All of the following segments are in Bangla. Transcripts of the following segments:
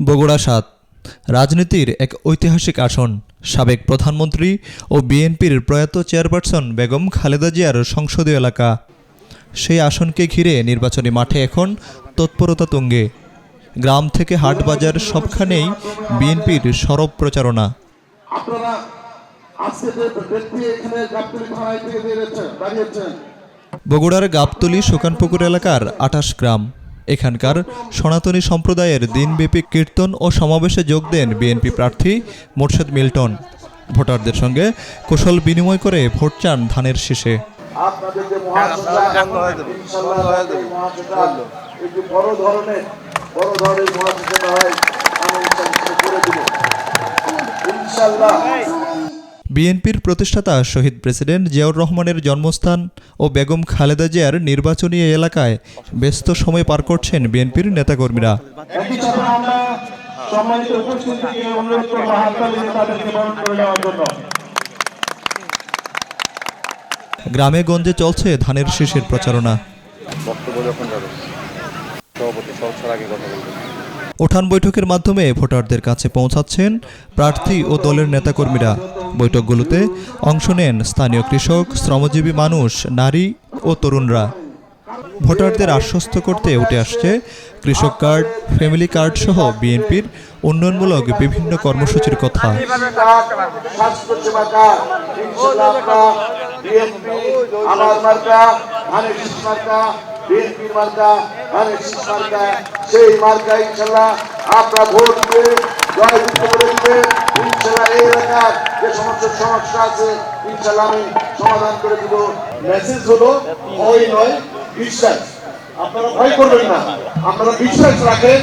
বগুড়া ৭ রাজনীতির এক ঐতিহাসিক আসন। সাবেক প্রধানমন্ত্রী ও বিএনপির প্রয়াত চেয়ারপারসন বেগম খালেদা জিয়ার সংসদীয় এলাকা। সেই আসনকে ঘিরে নির্বাচনী মাঠে এখন তৎপরতা তুঙ্গে। গ্রাম থেকে হাট বাজার সবখানেই বিএনপির সরব প্রচারণা। বগুড়ার গাবতলী সুকানপুকুর এলাকার ২৮ গ্রাম। এখানকার সনাতনী সম্প্রদায়ের দিনব্যাপী কীর্তন ও সমাবেশে যোগ দেন বিএনপি প্রার্থী মোর্শেদ মিল্টন। ভোটারদের সঙ্গে কুশল বিনিময় করে ভোট চান ধানের শীষে। বিএনপির প্রতিষ্ঠাতা শহীদ প্রেসিডেন্ট জিয়াউর রহমানের জন্মস্থান ও বেগম খালেদা জিয়ার নির্বাচনী এলাকায় ব্যস্ত সময় পার করছেন বিএনপির নেতাকর্মীরা। গ্রামে গঞ্জে চলছে ধানের শীষের প্রচারণা। উঠান বৈঠকের মাধ্যমে ভোটারদের কাছে পৌঁছাচ্ছেন প্রার্থী ও দলের নেতাকর্মীরা। বৈঠকগুলোতে অংশ নেন স্থানীয় কৃষক, শ্রমজীবী মানুষ, নারী ও তরুণরা। ভোটারদের আশ্বস্ত করতে উঠে আসছে কৃষক কার্ড, ফ্যামিলি কার্ড সহ বিএনপির উন্নয়নমূলক বিভিন্ন কর্মসূচির কথা। সেই মার্কা ইনশাআল্লাহ আপনারা ভোট দিয়ে জয়যুক্ত করে দিবেন। ইনশাআল্লাহ এই এলাকার যে সমস্ত সমস্যা আছে ইনশাআল্লাহ আমি সমাধান করে দিব। মেসেজ হলো ভয় নয়, বিশ্বাস। আপনারা ভয় করবেন না, আপনারা বিশ্বাস রাখেন।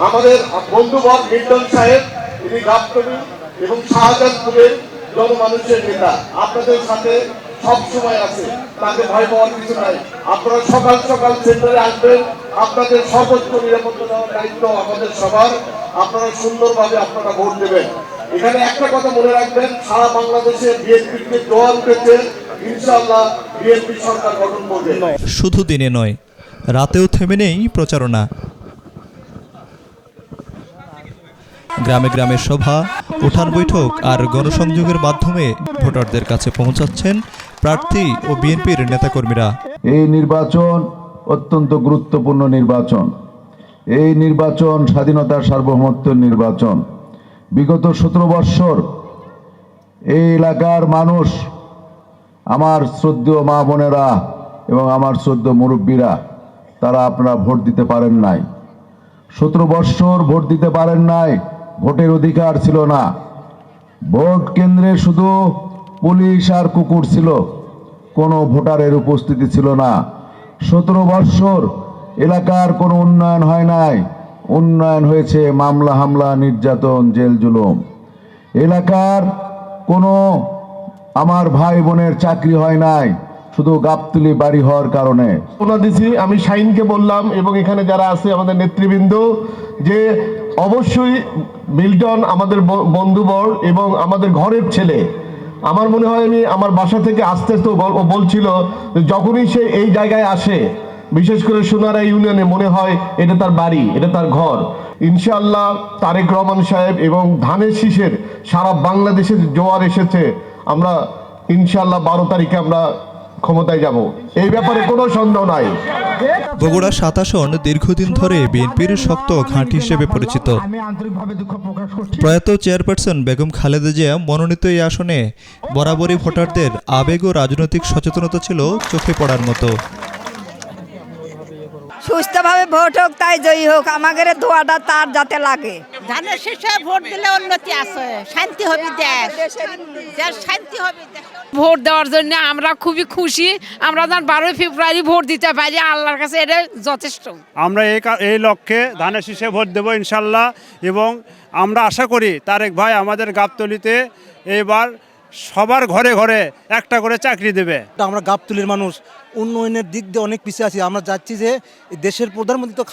আমাদের বন্ধুবর মিল্টন সাহেব, তিনি গাবতলী এবং শাহজাহানপুরের জনমানুষের নেতা, আপনাদের সাথে সব সময় আছে, তাকে ভয় পাওয়ার কিছু নাই। আপনারা সকাল সকাল সেন্টারে আসবেন, আপনাদের সর্বোচ্চ নিরাপত্তা দেওয়ার দায়িত্ব আমাদের সবার। আপনারা সুন্দরভাবে আপনারা ভোট দেবেন। এখানে একটা কথা মনে রাখবেন, সারা বাংলাদেশে বিএনপিকে জোয়ার উঠেছে, ইনশাআল্লাহ বিএনপি সরকার গঠন করবে। শুধু দিনে নয়, রাতেও থেমে নেই প্রচারণা। গ্রামে গ্রামে সভা, উঠান বৈঠক আর গণসংযোগের মাধ্যমে ভোটারদের কাছে পৌঁছাচ্ছেন প্রার্থী ও বিএনপির নেতাকর্মীরা। এই নির্বাচন অত্যন্ত গুরুত্বপূর্ণ নির্বাচন। এই নির্বাচন স্বাধীনতার সার্বভৌমত্বের নির্বাচন। বিগত ১৭ বৎসর এই এলাকার মানুষ, আমার শ্রদ্ধেয় মা বোনেরা এবং আমার শ্রদ্ধেয় মুরব্বীরা, তারা আপনারা ভোট দিতে পারেন নাই। ১৭ বৎসর ভোট দিতে পারেন নাই, ভোটের অধিকার ছিল না। ভোট কেন্দ্রে শুধু পুলিশ আর কুকুর ছিল, কোনো ভোটারের উপস্থিতি ছিল না। ১৭ বৎসর এলাকার কোনো উন্নয়ন হয় নাই। উন্নয়ন হয়েছে মামলা হামলা, নির্যাতন, জেল জুলুম। এলাকার কোনো আমার ভাই বোনের চাকরি হয় নাই, শুধু গাবতলী বাড়ি হওয়ার কারণে। আমি শাহিনকে বললাম এবং এখানে যারা আছে আমাদের নেতৃবৃন্দ, যে অবশ্যই মিল্টন আমাদের বন্ধুবর এবং আমাদের ঘরের ছেলে। আমার মনে হয় আমি আমার বাসা থেকে আসতে আসতে বলছিল, যখনই সে এই জায়গায় আসে, বিশেষ করে সোনারা ইউনিয়নে, মনে হয় এটা তার বাড়ি, এটা তার ঘর। ইনশাআল্লাহ তারেক রহমান সাহেব এবং ধানের শীষের সারা বাংলাদেশের জোয়ার এসেছে। আমরা ইনশাআল্লাহ ১২ তারিখে আমরা ক্ষমতায় যাব, এই ব্যাপারে কোনো সন্দেহ নাই। বগুড়া ৭ আসন দীর্ঘদিন ধরে বিএনপির শক্ত ঘাঁটি হিসেবে পরিচিত। প্রয়াত চেয়ারপারসন বেগম খালেদা জিয়া মনোনীত এই আসনে বরাবরই ভোটারদের আবেগ ও রাজনৈতিক সচেতনতা ছিল চোখে পড়ার মতো। সুস্থভাবে ভোট হোক, তাই জয়ী হোক, আমাদের দোয়াটা তার যাতে লাগে। ধানের শীষে ভোট দিলে উন্নতি আছে, শান্তি হবে দেশ, শান্তি হবে। ভোট দেওয়ার জন্য আমরা খুবই খুশি। আমরা 12 ফেব্রুয়ারি ভোট দিতে পারি, আল্লাহর কাছে এটা যথেষ্ট। আমরা এই লক্ষ্যে ধানের শীষে ভোট দেব ইনশাল্লাহ। এবং আমরা আশা করি তারেক ভাই আমাদের গাবতলীতে এবার সবার ঘরে ঘরে একটা করে চাকরি দেবে। আমরা গাবতলীর মানুষ উন্নয়নের দিক দিয়ে অনেক পিছিয়ে আছি। আমরা যাচ্ছি যে দেশের প্রধানমন্ত্রী তো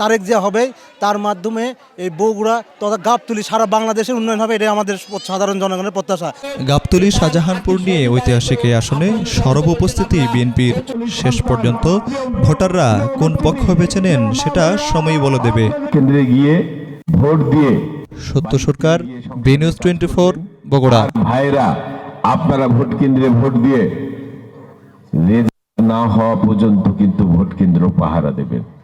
তারেক জিয়া হবে, তার মাধ্যমে এই বগুড়া তথা গাবতলী সারা বাংলাদেশের উন্নয়ন হবে, এটাই আমাদের সাধারণ জনগণের প্রত্যাশা। গাবতলী শাহজাহানপুর নিয়ে ঐতিহাসিক এই আসনে সরব উপস্থিতি বিএনপির। শেষ পর্যন্ত ভোটাররা কোন পক্ষ বেছে নেন সেটা সময় বলে দেবে। কেন্দ্রে গিয়ে ভোট দিয়ে সত্য সরকার, বিনিউজ 24, বগুড়া। ভাইরা আপনারা ভোট কেন্দ্রে ভোট দিয়ে রেজাল্ট না হওয়া পর্যন্ত কিন্তু ভোট কেন্দ্র পাহারা দেবেন।